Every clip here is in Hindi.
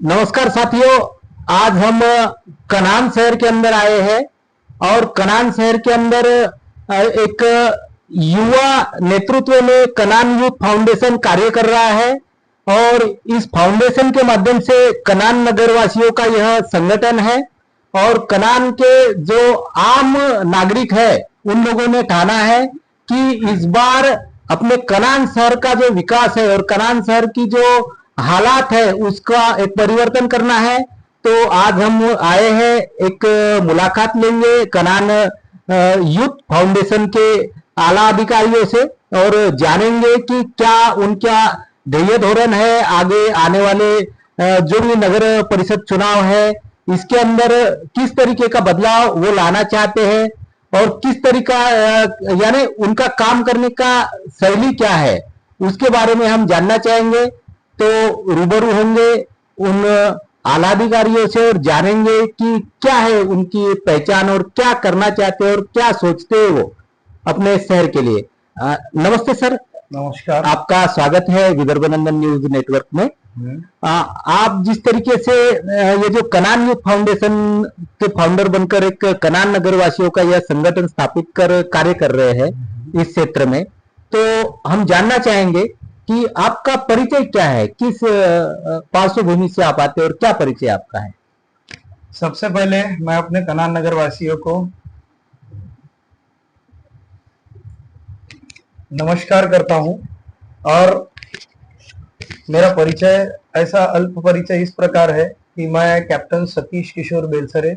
नमस्कार साथियों। आज हम कनान शहर के अंदर आए हैं और कनान शहर के अंदर एक युवा नेतृत्व में कनान यूथ फाउंडेशन कार्य कर रहा है और इस फाउंडेशन के माध्यम से कनान नगर वासियों का यह संगठन है और कनान के जो आम नागरिक है उन लोगों ने ठाना है कि इस बार अपने कनान शहर का जो विकास है और कनान शहर की जो हालात है उसका एक परिवर्तन करना है। तो आज हम आए हैं, एक मुलाकात लेंगे कनान यूथ फाउंडेशन के आला अधिकारियों से और जानेंगे कि क्या उनका ध्येय धोरण है आगे आने वाले जो भी नगर परिषद चुनाव है इसके अंदर किस तरीके का बदलाव वो लाना चाहते हैं और किस तरीका यानी उनका काम करने का शैली क्या है उसके बारे में हम जानना चाहेंगे। तो रूबरू होंगे उन आलाधिकारियों से और जानेंगे कि क्या है उनकी पहचान और क्या करना चाहते हैं और क्या सोचते हैं वो अपने शहर के लिए। नमस्ते सर। नमस्कार। आपका स्वागत है विदर्भ नंदन न्यूज नेटवर्क में। आप जिस तरीके से ये जो कनान यूथ फाउंडेशन के फाउंडर बनकर एक कनान नगर वासियों का यह संगठन स्थापित कर कार्य कर रहे हैं इस क्षेत्र में, तो हम जानना चाहेंगे कि आपका परिचय क्या है, किस पार्श्वभूमि से आप आते हैं और क्या परिचय आपका है। सबसे पहले मैं अपने कनान नगर वासियों को नमस्कार करता हूं और मेरा परिचय ऐसा अल्प परिचय इस प्रकार है कि मैं कैप्टन सतीश किशोर बेलसरे।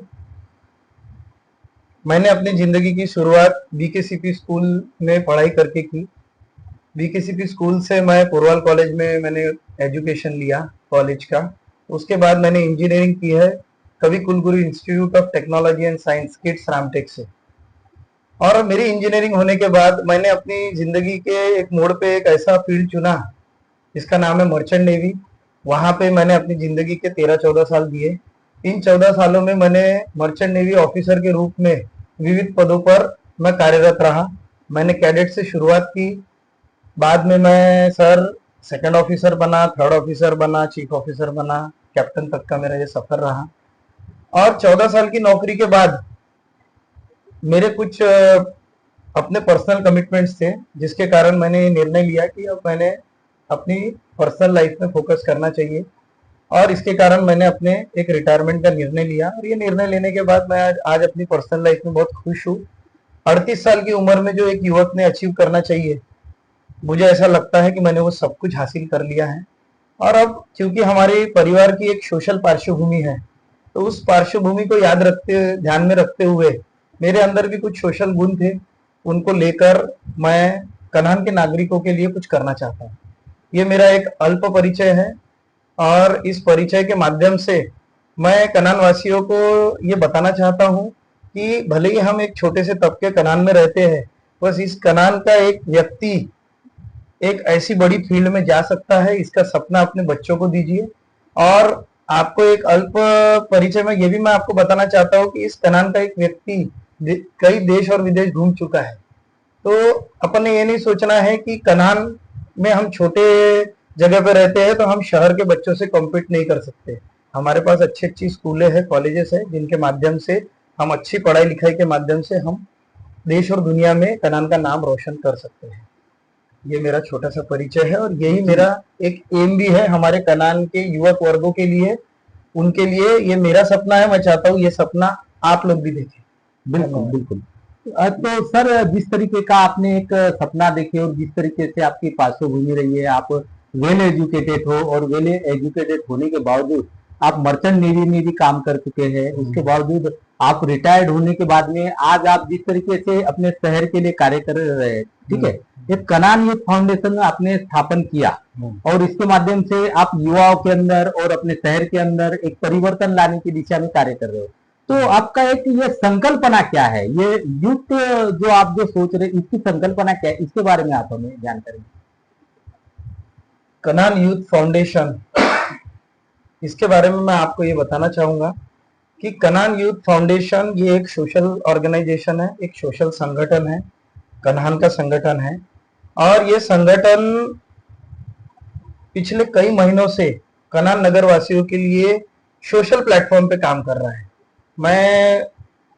मैंने अपनी जिंदगी की शुरुआत बीकेसीपी स्कूल में पढ़ाई करके की। बीकेसीपी स्कूल से मैं पुरवाल कॉलेज में मैंने एजुकेशन लिया कॉलेज का। उसके बाद मैंने इंजीनियरिंग की है Kavi Kulguru institute of technology and science KITS Ramtek से। और मेरी इंजीनियरिंग होने के बाद मैंने अपनी जिंदगी के एक मोड़ पे एक ऐसा फील्ड चुना जिसका नाम है मर्चेंट नेवी। वहां पे मैंने अपनी जिंदगी के 13-14 साल दिए। इन 14 सालों में मैंने मर्चेंट नेवी ऑफिसर के रूप में विविध पदों पर मैं कार्यरत रहा। मैंने कैडेट से शुरुआत की, बाद में मैं सर सेकंड ऑफिसर बना, थर्ड ऑफिसर बना, चीफ ऑफिसर बना, कैप्टन तक का मेरा ये सफर रहा। और 14 साल की नौकरी के बाद मेरे कुछ अपने पर्सनल कमिटमेंट्स थे जिसके कारण मैंने ये निर्णय लिया कि अब मैंने अपनी पर्सनल लाइफ में फोकस करना चाहिए और इसके कारण मैंने अपने एक रिटायरमेंट का निर्णय लिया। और ये निर्णय लेने के बाद मैं आज अपनी पर्सनल लाइफ में बहुत खुश हूँ। 38 साल की उम्र में जो एक युवक ने अचीव करना चाहिए, मुझे ऐसा लगता है कि मैंने वो सब कुछ हासिल कर लिया है। और अब क्योंकि हमारे परिवार की एक सोशल पार्श्वभूमि है तो उस पार्श्वभूमि को ध्यान में रखते हुए मेरे अंदर भी कुछ सोशल गुण थे, उनको लेकर मैं कनान के नागरिकों के लिए कुछ करना चाहता हूँ। ये मेरा एक अल्प परिचय है और इस परिचय के माध्यम से मैं कनान वासियों को ये बताना चाहता हूँ कि भले ही हम एक छोटे से तबके कनान में रहते हैं, बस इस कनान का एक व्यक्ति एक ऐसी बड़ी फील्ड में जा सकता है। इसका सपना अपने बच्चों को दीजिए। और आपको एक अल्प परिचय में ये भी मैं आपको बताना चाहता हूँ कि इस कनान का एक व्यक्ति कई देश और विदेश घूम चुका है। तो अपन ने ये नहीं सोचना है कि कनान में हम छोटे जगह पे रहते हैं तो हम शहर के बच्चों से कॉम्पीट नहीं कर सकते। हमारे पास अच्छी अच्छी स्कूलें हैं, कॉलेजेस है जिनके माध्यम से हम अच्छी पढ़ाई लिखाई के माध्यम से हम देश और दुनिया में कनान का नाम रोशन कर सकते हैं। ये मेरा छोटा सा परिचय है और यही मेरा एक एम भी है हमारे कनान के युवक वर्गों के लिए। उनके लिए ये मेरा सपना है, मैं चाहता हूँ ये सपना आप लोग भी देखें। बिल्कुल बिल्कुल। तो सर, जिस तरीके का आपने एक सपना देखे और जिस तरीके से आपकी पार्श्वभूमि रही है, आप वेल एजुकेटेड हो और वेल एजुकेटेड होने के बावजूद आप मर्चेंट नेवी में भी काम कर चुके हैं, उसके बावजूद आप रिटायर्ड होने के बाद में आज आप जिस तरीके से अपने शहर के लिए कार्य कर रहे हैं, ठीक है, एक कनान यूथ फाउंडेशन आपने स्थापन किया और इसके माध्यम से आप युवाओं के अंदर और अपने शहर के अंदर एक परिवर्तन लाने की दिशा में कार्य कर रहे हो। तो आपका एक ये संकल्पना क्या है, ये यूथ जो आप जो सोच रहे इसकी संकल्पना क्या है, इसके बारे में आप हमें जानकारी। कनान यूथ फाउंडेशन, इसके बारे में मैं आपको ये बताना चाहूंगा कि कनान यूथ फाउंडेशन ये एक सोशल ऑर्गेनाइजेशन है, एक सोशल संगठन है, कनान का संगठन है। और ये संगठन पिछले कई महीनों से कनान नगर वासियों के लिए सोशल प्लेटफॉर्म पे काम कर रहा है। मैं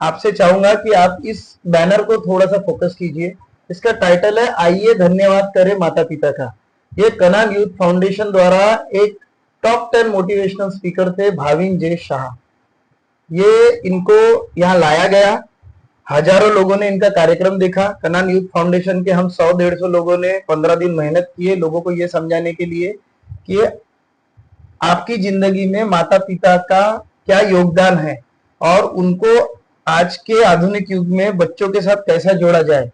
आपसे चाहूंगा कि आप इस बैनर को थोड़ा सा फोकस कीजिए। इसका टाइटल है आइए धन्यवाद करें माता पिता का। ये कनान यूथ फाउंडेशन द्वारा एक टॉप 10 मोटिवेशनल स्पीकर थे भाविन जे शाह, ये इनको यहाँ लाया गया। हजारों लोगों ने इनका कार्यक्रम देखा। कनान यूथ फाउंडेशन के हम 100-150 लोगों ने 15 दिन मेहनत किए लोगों को ये समझाने के लिए कि आपकी जिंदगी में माता पिता का क्या योगदान है और उनको आज के आधुनिक युग में बच्चों के साथ कैसा जोड़ा जाए।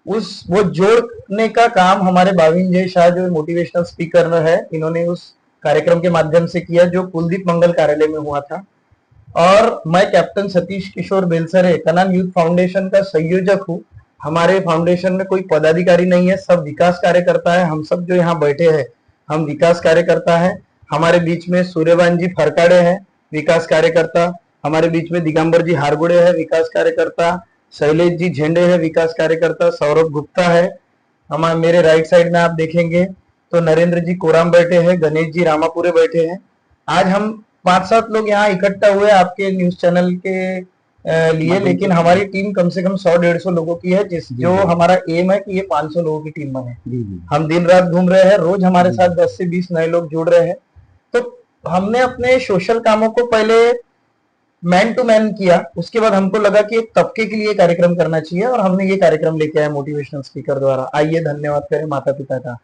वो जोड़ने का काम हमारे भाविन जय शाह जो मोटिवेशनल स्पीकर है, इन्होंने उस कार्यक्रम के माध्यम से किया जो कुलदीप मंगल कार्यालय में हुआ था। और मैं कैप्टन सतीश किशोर बेलसरे कनान यूथ फाउंडेशन का संयोजक हूँ। हमारे फाउंडेशन में कोई पदाधिकारी नहीं है, सब विकास कार्यकर्ता है। हम सब जो यहाँ बैठे हैं हम विकास कार्यकर्ता है। हमारे बीच में सूर्यवान जी फरकाड़े हैं विकास कार्यकर्ता, हमारे बीच में दिगंबर जी हारगुड़े है विकास कार्यकर्ता, शैलेश जी झेंडे है विकास कार्यकर्ता, सौरभ गुप्ता है। हमारे मेरे राइट साइड में आप देखेंगे तो नरेंद्र जी कोराम बैठे हैं, गणेश जी रामापुरे बैठे हैं। आज हम 5-7 लोग यहाँ इकट्ठा हुए आपके न्यूज चैनल के लिए, लेकिन हमारी टीम कम से कम 100-150 लोगों की है, जो हमारा एम है कि ये 500 लोगों की टीम बने। हम दिन रात घूम रहे हैं, रोज हमारे साथ 10 से 20 नए लोग जुड़ रहे हैं। तो हमने अपने सोशल कामों को पहले मैन टू मैन किया, उसके बाद हमको लगा कि एक तबके के लिए कार्यक्रम करना चाहिए और हमने ये कार्यक्रम लेके आए मोटिवेशनल स्पीकर द्वारा आइए धन्यवाद करें माता पिता का,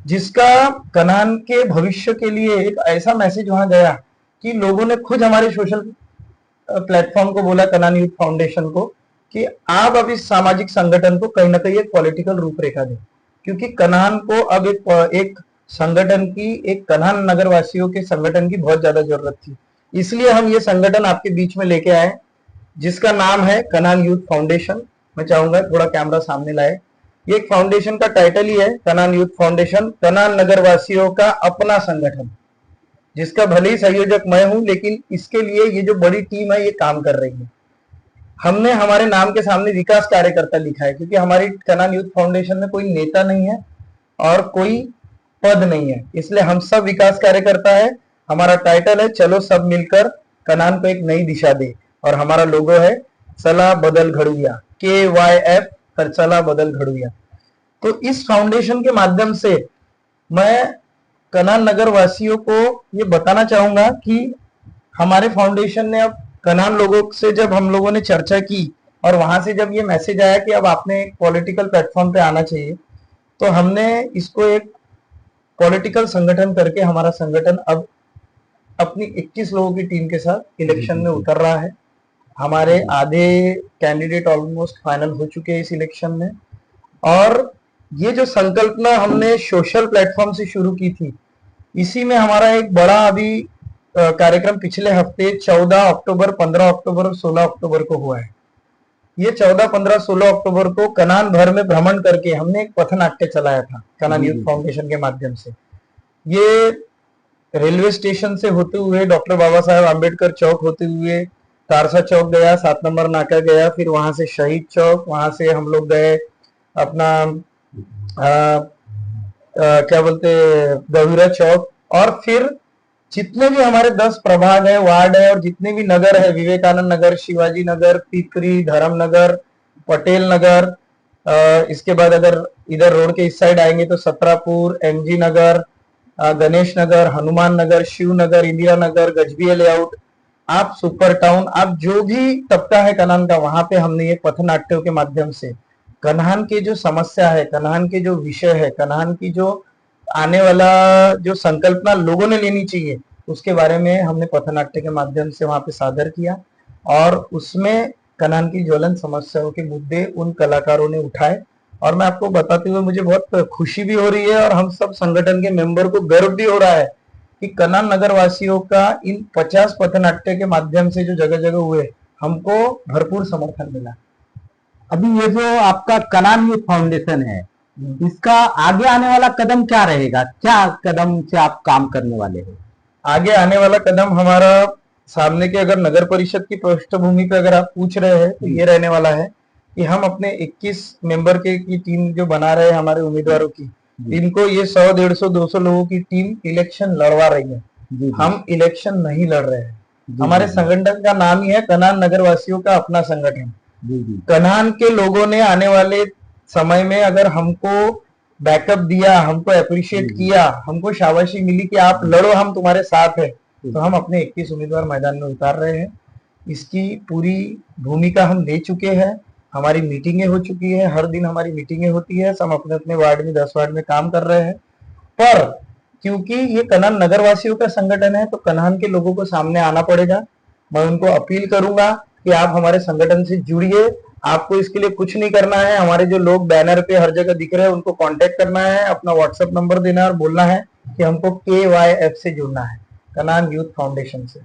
जिसका कनान के भविष्य के लिए एक ऐसा मैसेज वहां गया कि लोगों ने खुद हमारे सोशल प्लेटफॉर्म को बोला कनान यूथ फाउंडेशन को कि आप अब इस सामाजिक संगठन को कहीं ना कहीं एक पॉलिटिकल रूपरेखा दें, क्योंकि कनान को अब एक संगठन की, एक कनान नगर वासियों के संगठन की बहुत ज्यादा जरूरत थी। इसलिए हम ये संगठन आपके बीच में लेके आए जिसका नाम है कनान यूथ फाउंडेशन। मैं चाहूंगा थोड़ा कैमरा सामने लाए। ये एक फाउंडेशन का टाइटल ही है कनान यूथ फाउंडेशन, कनान नगर वासियों का अपना संगठन, जिसका भले ही संयोजक मैं हूं, लेकिन इसके लिए ये जो बड़ी टीम है ये काम कर रही है। हमने हमारे नाम के सामने विकास कार्यकर्ता लिखा है, क्योंकि हमारी कनान यूथ फाउंडेशन में कोई नेता नहीं है और कोई पद नहीं है, इसलिए हम सब विकास कार्यकर्ता है। हमारा टाइटल है चलो सब मिलकर कनान को एक नई दिशा दे, और हमारा लोगो है चला बदल घड़ुया, KYF, चला बदल घड़ुया। तो इस फाउंडेशन के माध्यम से मैं कनान नगर वासियों को ये बताना चाहूंगा कि हमारे फाउंडेशन ने अब कनान लोगों से जब हम लोगों ने चर्चा की और वहां से जब ये मैसेज आया कि अब आपने एक पॉलिटिकल प्लेटफॉर्म पे आना चाहिए, तो हमने इसको एक पॉलिटिकल संगठन करके हमारा संगठन अब अपनी 21 लोगों की टीम के साथ इलेक्शन में उतर रहा है। हमारे आधे कैंडिडेट ऑलमोस्ट फाइनल हो चुके हैं इस इलेक्शन में, और ये जो संकल्पना हमने सोशल प्लेटफॉर्म से शुरू की थी, इसी में हमारा एक बड़ा अभी कार्यक्रम पिछले हफ्ते 14 अक्टूबर, 15 अक्टूबर और 16 अक्टूबर को हुआ है। ये 14, 15, 16 अक्टूबर को कनान भर में भ्रमण करके हमने एक पथनाट्य चलाया था कनान यूथ फाउंडेशन के माध्यम से। ये रेलवे स्टेशन से होते हुए डॉक्टर बाबा साहेब आम्बेडकर चौक होते हुए तारसा चौक गया, 7 नंबर नाका गया, फिर वहां से शहीद चौक, वहां से हम लोग गए अपना क्या बोलते गहुरा चौक, और फिर जितने भी हमारे 10 प्रभाग है, वार्ड है और जितने भी नगर है, विवेकानंद नगर, शिवाजी नगर, पिपरी, धर्म नगर, पटेल नगर, इसके बाद अगर इधर रोड के इस साइड आएंगे तो सत्रापुर, MG नगर, गणेश नगर, हनुमान नगर, शिव नगर, इंदिरा नगर, गजबीया लेआउट, आप सुपर टाउन, आप जो भी तबका है कनान का, वहां पे हमने ये पथनाट्यों के माध्यम से कनान के जो समस्या है, कनान के जो विषय है, कनान की जो आने वाला जो संकल्पना लोगों ने लेनी चाहिए, उसके बारे में हमने पथनाट्य के माध्यम से वहां पे सादर किया, और उसमें कनान की ज्वलन समस्याओं के मुद्दे उन कलाकारों ने उठाए। और मैं आपको बताते हुए मुझे बहुत खुशी भी हो रही है और हम सब संगठन के मेंबर को गर्व भी हो रहा है कि कनान नगर वासियों का इन 50 पथनाट्य के माध्यम से जो जगह जगह हुए, हमको भरपूर समर्थन मिला। अभी ये जो आपका कनान यूथ फाउंडेशन है, इसका आगे आने वाला कदम क्या रहेगा? क्या कदम से आप काम करने वाले हैं? आगे आने वाला कदम हमारा सामने के, अगर नगर परिषद की पृष्ठभूमि पे अगर आप पूछ रहे हैं, तो ये रहने वाला है कि हम अपने 21 मेंबर की टीम जो बना रहे हैं हमारे उम्मीदवारों की, इनको ये 100, 150, 200 लोगों की टीम इलेक्शन लड़वा रही है। जी हम इलेक्शन नहीं लड़ रहे हैं। जी हमारे जी संगठन का नाम ही है कनान नगर वासियों का अपना संगठन। जी जी कनान के लोगों ने आने वाले समय में अगर हमको बैकअप दिया, हमको अप्रिशिएट जी किया, हमको शाबाशी मिली कि आप लड़ो, हम तुम्हारे साथ है, जी तो हम अपने 21 उम्मीदवार मैदान में उतार रहे हैं। इसकी पूरी भूमिका हम ले चुके हैं। हमारी मीटिंगें हो चुकी है, हर दिन हमारी मीटिंगें होती है। हम अपने अपने वार्ड में 10 वार्ड में काम कर रहे हैं। पर क्योंकि ये कनान नगर वासियों का संगठन है तो कनान के लोगों को सामने आना पड़ेगा। मैं उनको अपील करूंगा कि आप हमारे संगठन से जुड़िए। आपको इसके लिए कुछ नहीं करना है। हमारे जो लोग बैनर पे हर जगह दिख रहे हैं उनको कांटेक्ट करना है, अपना व्हाट्सएप नंबर देना है और बोलना है कि हमको KYF से जुड़ना है, कनान यूथ फाउंडेशन से,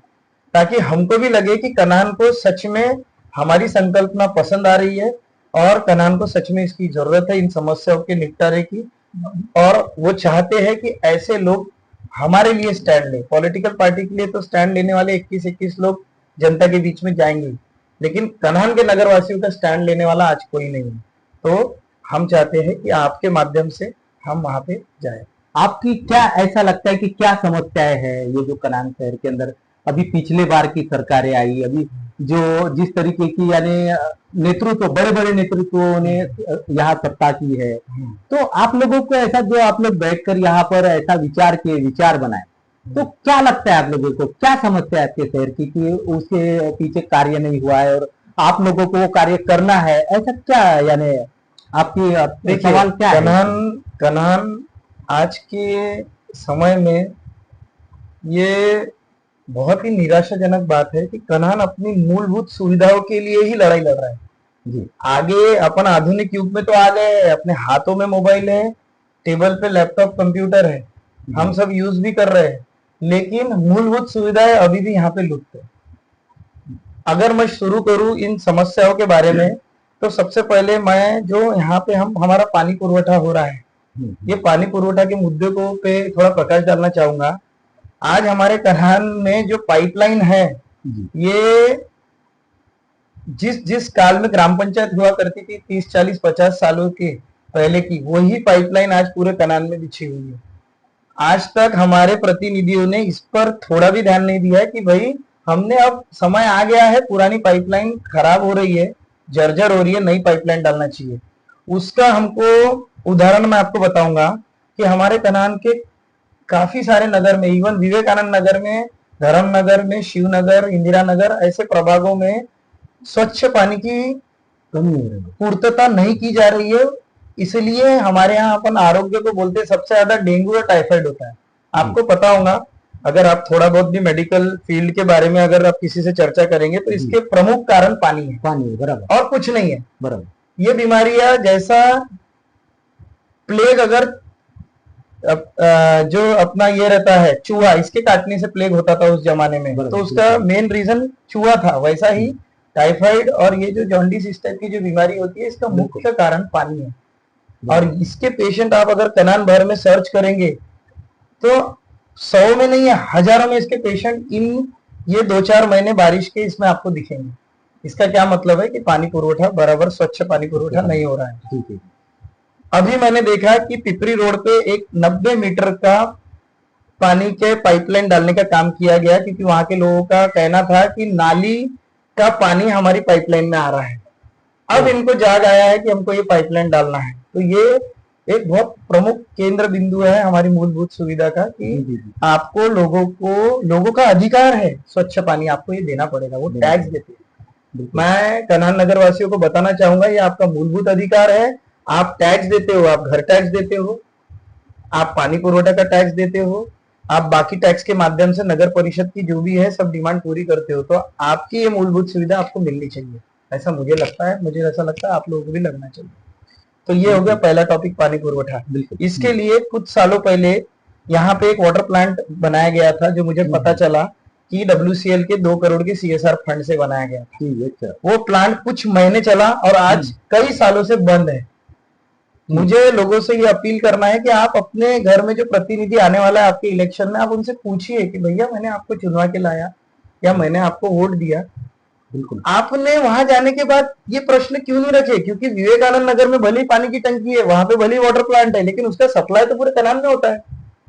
ताकि हमको भी लगे कि कनान को सच में हमारी संकल्पना पसंद आ रही है और कनान को सच में इसकी जरूरत है इन समस्याओं के निपटारे की। और वो चाहते हैं कि ऐसे लोग हमारे लिए स्टैंड ले। पॉलिटिकल पार्टी के लिए तो स्टैंड लेने वाले 21 लोग जनता के बीच में जाएंगे, लेकिन कनान के नगरवासियों का स्टैंड लेने वाला आज कोई नहीं है। तो हम चाहते हैं कि आपके माध्यम से हम वहां पे जाए। आपकी क्या ऐसा लगता है कि क्या समस्याएं है ये जो कनान शहर के अंदर अभी पिछले बार की सरकारें आई, अभी जो जिस तरीके की यानी नेतृत्व बड़े बड़े नेतृत्वों ने यहाँ सत्ता की है, तो आप लोगों को ऐसा जो आप लोग बैठकर यहाँ पर ऐसा विचार के विचार बनाए, तो क्या लगता है आप लोगों को क्या समस्या है आपके शहर की कि उसके पीछे कार्य नहीं हुआ है और आप लोगों को वो कार्य करना है, ऐसा क्या यानी आपकी देखिए, सवाल क्या है? कनान आज के समय में ये बहुत ही निराशाजनक बात है कि कनान अपनी मूलभूत सुविधाओं के लिए ही लड़ाई लड़ रहा है। जी आगे अपन आधुनिक युग में तो आ गए हैं, अपने हाथों में मोबाइल है, टेबल पे लैपटॉप कंप्यूटर है, हम सब यूज भी कर रहे हैं, लेकिन मूलभूत सुविधाएं अभी भी यहाँ पे लुप्त है। अगर मैं शुरू करूं इन समस्याओं के बारे में तो सबसे पहले मैं जो यहाँ पे हमारा पानी पुरवठा हो रहा है, ये पानी पुरवठा के मुद्दे को पे थोड़ा प्रकाश डालना चाहूंगा। आज हमारे कनान में जो पाइपलाइन है, ये जिस जिस काल में ग्राम पंचायत हुआ करती थी 30, 40, 50 सालों के पहले की, वही पाइपलाइन आज पूरे कनान में बिछी हुई है। आज तक हमारे प्रतिनिधियों ने इस पर थोड़ा भी ध्यान नहीं दिया है कि भाई हमने अब समय आ गया है, पुरानी पाइपलाइन खराब हो रही है, जर्जर हो रही है, नई पाइपलाइन डालना चाहिए। उसका हमको उदाहरण मैं आपको बताऊंगा कि हमारे कनान के काफी सारे नगर में, इवन विवेकानंद नगर में, धर्मनगर में, शिवनगर, इंदिरा नगर, ऐसे प्रभागों में स्वच्छ पानी की पूर्तता नहीं की जा रही है। इसलिए हमारे यहाँ अपन आरोग्य को बोलते सबसे ज्यादा डेंगू और टाइफाइड होता है। आपको पता होगा, अगर आप थोड़ा बहुत भी मेडिकल फील्ड के बारे में अगर आप किसी से चर्चा करेंगे तो इसके प्रमुख कारण पानी है। पानी बराबर और कुछ नहीं है। बराबर। ये बीमारियां जैसा प्लेग, अगर जो अपना ये रहता है चूहा, इसके काटने से प्लेग होता था उस जमाने में, तो उसका मेन रीजन चूहा था, वैसा ही टाइफाइड और ये जो जॉन्डिस इस टाइप की जो बीमारी होती है, इसका मुख्य कारण पानी है। और इसके पेशेंट आप अगर कनान भर में सर्च करेंगे तो 100 में नहीं है, हजारों में इसके पेशेंट इन ये 2-4 महीने बारिश के इसमें आपको दिखेंगे। इसका क्या मतलब है कि पानी पुरवठा बराबर स्वच्छ पानी पुरवठा नहीं हो रहा है। अभी मैंने देखा कि पिपरी रोड पे एक 90 मीटर का पानी के पाइपलाइन डालने का काम किया गया, क्योंकि वहां के लोगों का कहना था कि नाली का पानी हमारी पाइपलाइन में आ रहा है। अब इनको जाग आया है कि हमको ये पाइपलाइन डालना है। तो ये एक बहुत प्रमुख केंद्र बिंदु है हमारी मूलभूत सुविधा का कि आपको लोगों का अधिकार है स्वच्छ पानी, आपको ये देना पड़ेगा, वो टैक्स देते हैं। मैं कनान नगर वासियों को बताना चाहूंगा, ये आपका मूलभूत अधिकार है। आप टैक्स देते हो, आप घर टैक्स देते हो, आप पानी पुरवठा का टैक्स देते हो, आप बाकी टैक्स के माध्यम से नगर परिषद की जो भी है सब डिमांड पूरी करते हो, तो आपकी ये मूलभूत सुविधा आपको मिलनी चाहिए। ऐसा मुझे लगता है, मुझे ऐसा लगता है आप लोगों को भी लगना चाहिए। तो ये हो गया पहला टॉपिक, पानी पुरवठा। इसके लिए कुछ सालों पहले यहाँ पे एक वाटर प्लांट बनाया गया था, जो मुझे पता चला कि WCL के 2 करोड़ के CSR फंड से बनाया गया था। वो प्लांट कुछ महीने चला और आज कई सालों से बंद है। मुझे लोगों से ये अपील करना है कि आप अपने घर में जो प्रतिनिधि आने वाला है आपके इलेक्शन में, आप उनसे पूछिए कि भैया मैंने आपको चुनवा के लाया या मैंने आपको वोट दिया। बिल्कुल, आपने वहां जाने के बाद ये प्रश्न क्यों नहीं रखे? क्योंकि विवेकानंद नगर में भली पानी की टंकी है, वहां पे भली वाटर प्लांट है, लेकिन उसका सप्लाई तो पूरे कनान में होता है।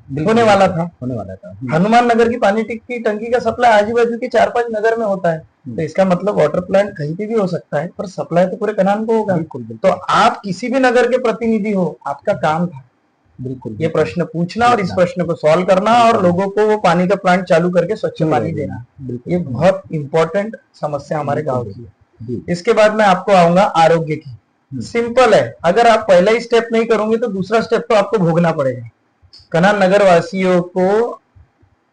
होने वाला था। होने वाला था। हनुमान नगर की पानी की टंकी का सप्लाई आजू बाजू के 4-5 नगर में होता है, तो इसका मतलब वाटर प्लांट कहीं पे भी हो सकता है, पर सप्लाई तो पूरे कनान को होगा। तो आप किसी भी नगर के प्रतिनिधि हो, आपका काम था बिल्कुल ये प्रश्न पूछना और इस प्रश्न को सॉल्व करना और लोगों को वो पानी का प्लांट चालू करके स्वच्छ पानी देना। ये बहुत इंपॉर्टेंट समस्या हमारे गांव की है। इसके बाद मैं आपको आऊंगा आरोग्य की। सिंपल है, अगर आप पहला ही स्टेप नहीं करोगे तो दूसरा स्टेप तो आपको भोगना पड़ेगा। कनान नगर वासियों को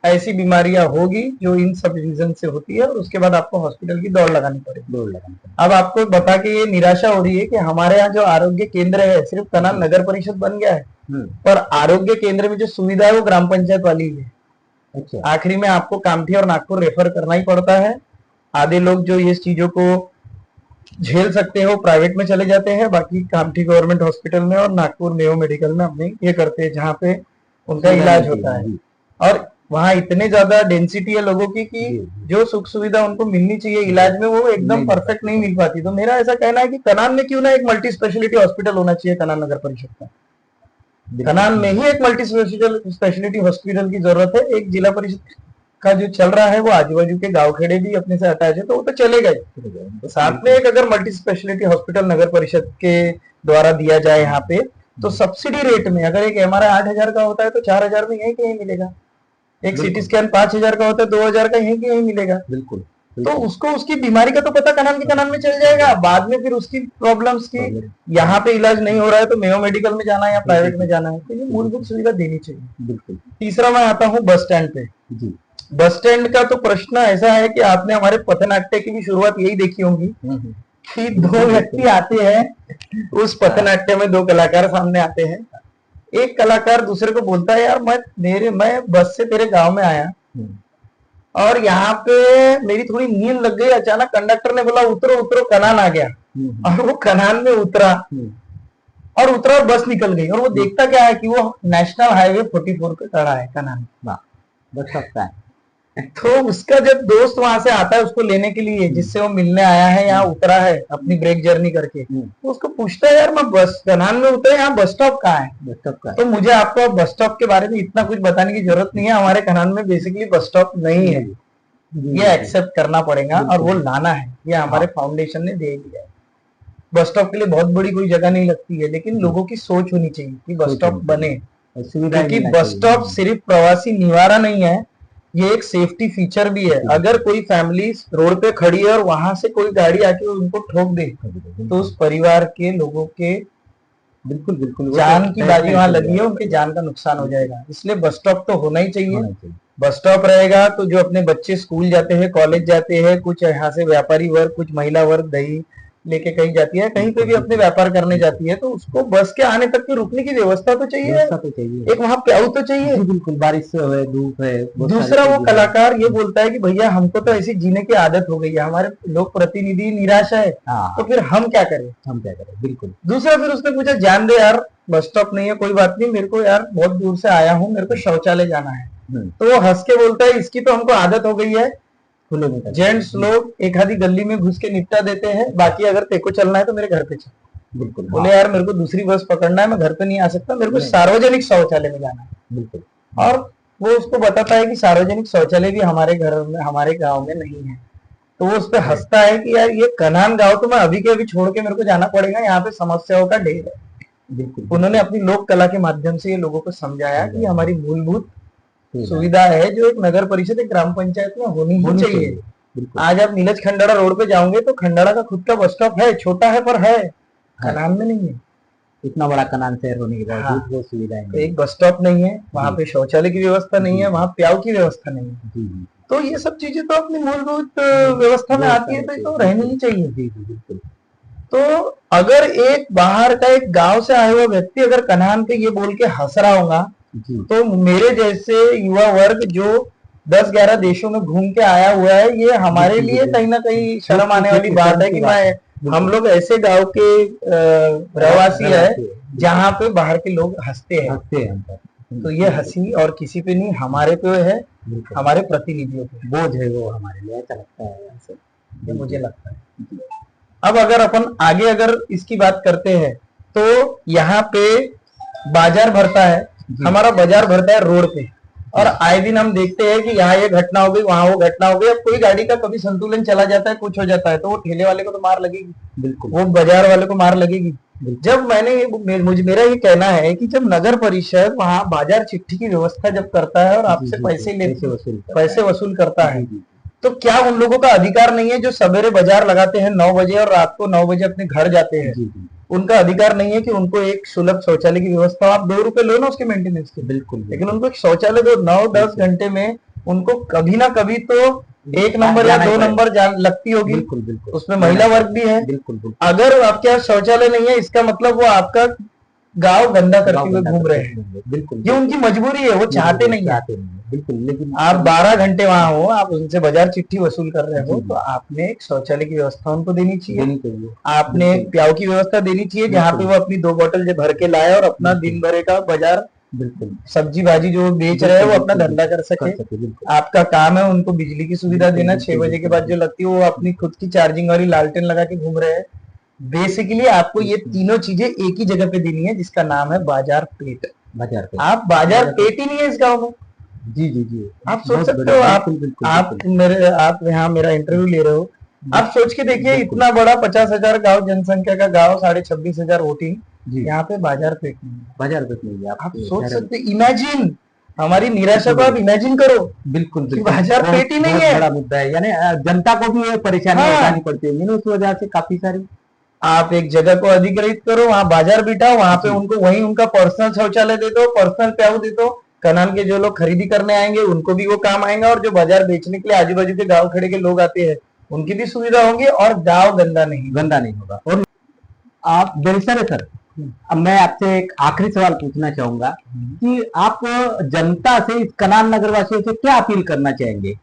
ऐसी बीमारियां होगी जो इन सब रीजन से होती है, और उसके बाद आपको हॉस्पिटल की दौड़ लगानी पड़ेगी। अब आपको बता के ये निराशा हो रही है कि हमारे यहाँ जो आरोग्य केंद्र है सिर्फ कनान नगर परिषद बन गया है, पर आरोग्य केंद्र में जो सुविधा है वो ग्राम पंचायत वाली है। अच्छा। आखिरी में आपको कामठी और नागपुर रेफर करना ही पड़ता है। आधे लोग जो ये चीजों को झेल सकते हैं वो प्राइवेट में चले जाते हैं, बाकी कामठी गवर्नमेंट हॉस्पिटल में और नागपुर मेयो मेडिकल में अपने ये करते हैं जहाँ पे उनका इलाज होता है। और वहाँ इतने ज्यादा डेंसिटी है लोगों की कि जो सुख सुविधा उनको मिलनी चाहिए इलाज में वो एकदम परफेक्ट नहीं मिल पाती। तो मेरा ऐसा कहना है कि कनान में क्यों ना एक मल्टी स्पेशलिटी हॉस्पिटल होना चाहिए कनान नगर परिषद का। कनान में ही एक मल्टी स्पेशलिटी हॉस्पिटल की जरूरत है। एक जिला परिषद का जो चल रहा है वो आजू बाजू के गांव खेड़े भी अपने से अटैच है, तो वो तो चलेगा ही। तो साथ में एक अगर मल्टी स्पेशलिटी हॉस्पिटल नगर परिषद के द्वारा दिया जाए यहाँ पे, तो सब्सिडी रेट में अगर एक एमआरआई 8,000 का होता है तो 4,000 में यहीं कहीं मिलेगा। एक सीटी स्कैन 5,000 का होता है 2,000 का यहीं कहीं मिलेगा। बिल्कुल। तो उसको उसकी बीमारी का तो पता कनान के कनान में चल जाएगा। बाद में फिर उसकी प्रॉब्लम्स की यहाँ पे इलाज नहीं हो रहा है तो मेयो मेडिकल में जाना है या प्राइवेट में जाना है, तो ये मूलभूत सुविधा देनी चाहिए। बिल्कुल। तीसरा मैं आता हूँ बस स्टैंड पे। जी। बस स्टैंड का तो प्रश्न ऐसा है कि आपने हमारे पथनाट्य की भी शुरुआत यही देखी होगी कि दो व्यक्ति आते हैं, उस पथनाट्य में दो कलाकार सामने आते हैं। एक कलाकार दूसरे को बोलता है, यार मैं बस से तेरे गांव में आया और यहाँ पे मेरी थोड़ी नींद लग गई, अचानक कंडक्टर ने बोला उतरो उतरो, कनान आ गया। और वो कनान में उतरा और बस निकल गई। और वो देखता क्या है कि वो नेशनल हाईवे 44 पे खड़ा है कनान। देख सकता है। तो उसका जब दोस्त वहां से आता है उसको लेने के लिए, जिससे वो मिलने आया है, यहाँ उतरा है अपनी ब्रेक जर्नी करके, तो उसको पूछता है, यार मैं बस कनान में उतरा, यहाँ बस स्टॉप कहाँ है? बस स्टॉप का। तो मुझे आपको बस स्टॉप के बारे में इतना कुछ बताने की जरूरत नहीं है। हमारे कनान में बेसिकली बस स्टॉप नहीं है, ये एक्सेप्ट करना पड़ेगा और वो लाना है। ये हमारे फाउंडेशन ने दे दिया है। बस स्टॉप के लिए बहुत बड़ी कोई जगह नहीं लगती है, लेकिन लोगों की सोच होनी चाहिए कि बस स्टॉप बने, क्योंकि बस स्टॉप सिर्फ प्रवासी निवारा नहीं है, ये एक सेफ्टी फीचर भी है। अगर कोई फैमिली रोड पे खड़ी है और वहां से कोई गाड़ी आके उनको ठोक दे तो उस परिवार के लोगों के बिल्कुल जान की बाजी वहां लगी है, उनके जान का नुकसान हो जाएगा। इसलिए बस स्टॉप तो होना ही चाहिए। बस स्टॉप रहेगा तो जो अपने बच्चे स्कूल जाते हैं, कॉलेज जाते हैं, कुछ यहाँ से व्यापारी वर्ग, कुछ महिला वर्ग दही लेके कहीं जाती है, कहीं पे भी अपने व्यापार करने जाती है, तो उसको बस के आने तक के रुकने की व्यवस्था तो चाहिए, एक वहाँ प्याऊ तो चाहिए। बिल्कुल, बारिश से है, धूप है। दूसरा वो कलाकार ये बोलता है कि भैया हमको तो ऐसी जीने की आदत हो गई है, हमारे लोक प्रतिनिधि निराश है, तो फिर हम क्या करें? बिल्कुल। दूसरा फिर उसने पूछा, जान दे यार बस स्टॉप नहीं है, कोई बात नहीं, मेरे को यार बहुत दूर से आया हूँ, मेरे को शौचालय जाना है। तो वो हंस के बोलता है, इसकी तो हमको आदत हो गई है, जेंट्स लोग एक आधी गली में घुस के निपटा देते हैं, बाकी अगर तेको चलना है तो मेरे घर पे चल। बिल्कुल। बोले यार मेरे को दूसरी बस पकड़ना है, मैं घर पे नहीं आ सकता, मेरे को सार्वजनिक शौचालय में जाना है। बिल्कुल। और वो उसको बताता है कि सार्वजनिक शौचालय भी हमारे घर में, हमारे गांव में नहीं है। तो वो उस पर हंसता है कि यार ये कनान गांव तो मैं अभी के अभी छोड़ के मेरे को जाना पड़ेगा, यहाँ पे समस्याओं का ढेर है। बिल्कुल। उन्होंने अपनी लोक कला के माध्यम से ये लोगों को समझाया कि हमारी मूलभूत सुविधा है जो एक नगर परिषद, एक ग्राम पंचायत में होनी ही चाहिए। आज आप नीलज खंडारा रोड पे जाओगे तो खंडारा का खुद का बस स्टॉप है, छोटा है पर है, कनान में नहीं है। इतना बड़ा कनान शहर होने के बावजूद वो सुविधाएं नहीं, एक बस स्टॉप नहीं है, वहाँ पे शौचालय की व्यवस्था नहीं है, वहाँ प्याऊ की व्यवस्था नहीं है। तो ये सब चीजें तो अपनी मूलभूत व्यवस्था में आती है, तो रहनी ही चाहिए। तो अगर एक बाहर का, एक गांव से आया हुआ व्यक्ति अगर कनान पे ये बोल के हंस रहा होगा, तो मेरे जैसे युवा वर्ग जो 10-11 देशों में घूम के आया हुआ है, ये हमारे लिए कहीं ना कहीं शर्म आने वाली बात है कि हम लोग ऐसे गांव के रहवासी है जहाँ पे बाहर के लोग हंसते हैं। तो ये हंसी और किसी पे नहीं, हमारे पे है, हमारे प्रतिनिधियों पे बोझ है वो हमारे लिए। ऐसा लगता है, मुझे लगता है। अब अगर अपन आगे अगर इसकी बात करते हैं तो यहाँ पे बाजार भरता है, हमारा बाजार भरता है रोड पे, और आए दिन हम देखते हैं कि यहाँ ये घटना हो गई, वहां वो घटना हो गई। अब कोई गाड़ी का कभी संतुलन चला जाता है, कुछ हो जाता है, तो वो ठेले वाले को तो मार लगेगी, बिल्कुल वो बाजार वाले को मार लगेगी। जब मेरा ये कहना है कि जब नगर परिषद वहाँ बाजार चिट्ठी की व्यवस्था जब करता है और आपसे पैसे वसूल करता है, तो क्या उन लोगों का अधिकार नहीं है जो सवेरे बाजार लगाते हैं 9 बजे और रात को 9 बजे अपने घर जाते हैं? उनका अधिकार नहीं है कि उनको एक सुलभ शौचालय की व्यवस्था, आप 2 रुपए लो ना उसके मेंटेनेंस के, बिल्कुल, लेकिन उनको एक शौचालय दो। 9-10 घंटे में उनको कभी ना कभी तो 1 नंबर या 2 नंबर लगती होगी। बिल्कुल बिल्कुल, उसमें महिला वर्ग भी है। बिल्कुल। अगर आपके यहाँ शौचालय नहीं है, इसका मतलब वो आपका गांव गंदा करते हुए घूम रहे हैं। बिल्कुल, ये उनकी मजबूरी है, वो चाहते नहीं है। बिल्कुल, लेकिन आप 12 घंटे वहां हो, आप उनसे बाजार चिट्ठी वसूल कर रहे हो, तो आपने एक शौचालय की व्यवस्था उनको देनी चाहिए। आपने एक प्याऊ की व्यवस्था देनी चाहिए, जहाँ पे वो अपनी 2 बोतल जो भर के लाए और अपना दिन भर का बाजार, बिल्कुल, सब्जी भाजी जो बेच रहे हैं वो अपना धंधा कर सके। आपका काम है उनको बिजली की सुविधा देना। 6 बजे के बाद जो लगती है वो अपनी खुद की चार्जिंग वाली लालटेन लगा के घूम रहे हैं। बेसिकली आपको ये तीनों चीजें एक ही जगह पे देनी है, जिसका नाम है बाजार पेट। आप बाजार पेट ही नहीं है इस गाँव में। जी, आप सोच सकते हो, आप यहाँ मेरा इंटरव्यू ले रहे हो, आप सोच के देखिए, इतना बड़ा 50,000 गाँव जनसंख्या का गाँव, 26,500 वोटिंग, यहाँ पे बाजार पेट नहीं है। आप सोच सकते, इमेजिन, हमारी निराशा को आप इमेजिन करो। बिल्कुल, बाजार पेट ही नहीं है। बड़ा मुद्दा है, यानी जनता को भी ये परेशानी उठानी पड़ती है उस वजह से काफी सारी। आप एक जगह को अधिग्रहित करो, वहाँ बाजार बिठाओ, वहां पे उनको वहीं उनका पर्सनल शौचालय दे दो, पर्सनल प्याऊ दे दो। कनान के जो लोग खरीदी करने आएंगे उनको भी वो काम आएगा, और जो बाजार बेचने के लिए आजू बाजू के गांव खेड़े के लोग आते हैं उनकी भी सुविधा होगी, और गांव गंदा नहीं होगा। और आप बेहतर है सर, अब मैं आपसे एक आखिरी सवाल पूछना चाहूंगा कि आप जनता से, इस कनान नगर वासियों से क्या अपील करना चाहेंगे?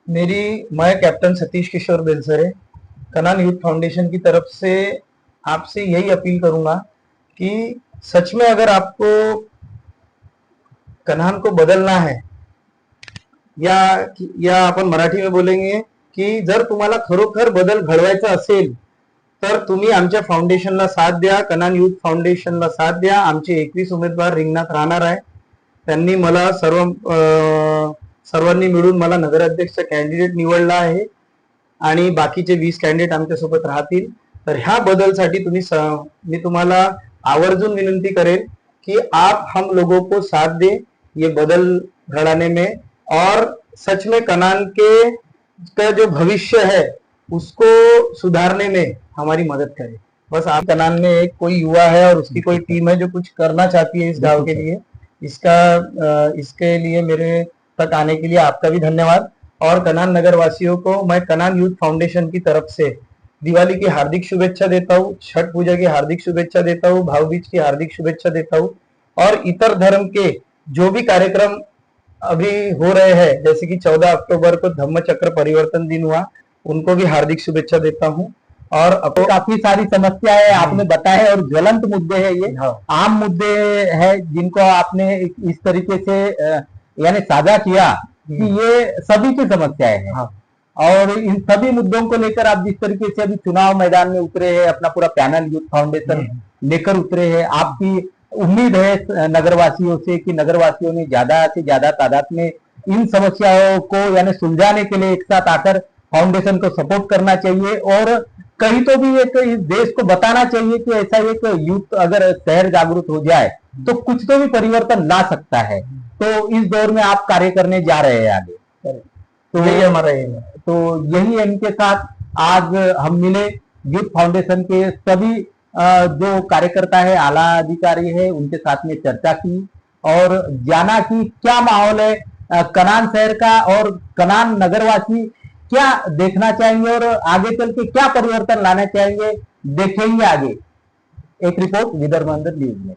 मैं कैप्टन सतीश किशोर बेलसरे, कनान यूथ फाउंडेशन की तरफ से आपसे यही अपील करूंगा कि सच में अगर आपको कनान को बदलना है, या आपण मराठी में बोलेंगे की जर तुम्हाला खरोखर बदल घडवायचा असेल तर तुम्ही आमच्या फाउंडेशनला साथ द्या, कनान यूथ फाउंडेशनला साथ द्या। आमचे 21 उमेदवार रिंगणात राहणार आहे। त्यांनी मला सर्वांनी मिळून मला नगराध्यक्ष कॅन्डिडेट निवडला आहे, आणि बाकीचे 20 कॅन्डिडेट आमच्यासोबत राहतील। तर ह्या बदलसाठी मी तुम्हाला आवर्जून विनंती करेल कि आप हम लोगों को साथ दे ये बदल घड़ाने में, और सच में कनान का जो भविष्य है उसको सुधारने में हमारी मदद करें। बस आप कनान में एक कोई युवा है और उसकी कोई टीम है जो कुछ करना चाहती है इस गांव के लिए, इसके लिए मेरे तक आने के लिए आपका भी धन्यवाद। और कनान नगर वासियों को मैं कनान यूथ फाउंडेशन की तरफ से दिवाली की हार्दिक शुभेच्छा देता हूँ, छठ पूजा की हार्दिक शुभेच्छा देता हूँ, भाव बीज की हार्दिक शुभेच्छा देता हूँ, और इतर धर्म के जो भी कार्यक्रम अभी हो रहे हैं, जैसे कि 14 अक्टूबर को धम्म चक्र परिवर्तन दिन हुआ, उनको भी हार्दिक शुभेच्छा देता हूँ। और अब काफी सारी समस्याएं आपने बताए और ज्वलंत मुद्दे हैं, ये आम मुद्दे हैं जिनको आपने इस तरीके से यानी साझा किया कि ये सभी की समस्याएं हैं। और इन सभी मुद्दों को लेकर आप जिस तरीके से अभी चुनाव मैदान में उतरे हैं, अपना पूरा पैनल यूथ फाउंडेशन लेकर उतरे हैं, आपकी उम्मीद है नगरवासियों से कि नगरवासियों ने ज्यादा से ज्यादा तादाद में इन समस्याओं को यानी सुलझाने के लिए एक साथ आकर फाउंडेशन को सपोर्ट करना चाहिए, और कहीं तो भी एक इस देश को बताना चाहिए कि ऐसा एक यूथ अगर शहर जागरूक हो जाए तो कुछ तो भी परिवर्तन ला सकता है। तो इस दौर में आप कार्य करने जा रहे हैं आगे, तो यही हमारा एम है। तो यही इनके साथ आज हम मिले, यूथ फाउंडेशन के सभी जो कार्यकर्ता है, आला अधिकारी है, उनके साथ में चर्चा की और जाना कि क्या माहौल है कनान शहर का, और कनान नगरवासी क्या देखना चाहेंगे और आगे चल के क्या परिवर्तन लाना चाहेंगे, देखेंगे आगे। एक रिपोर्ट विदर्भ न्यूज में।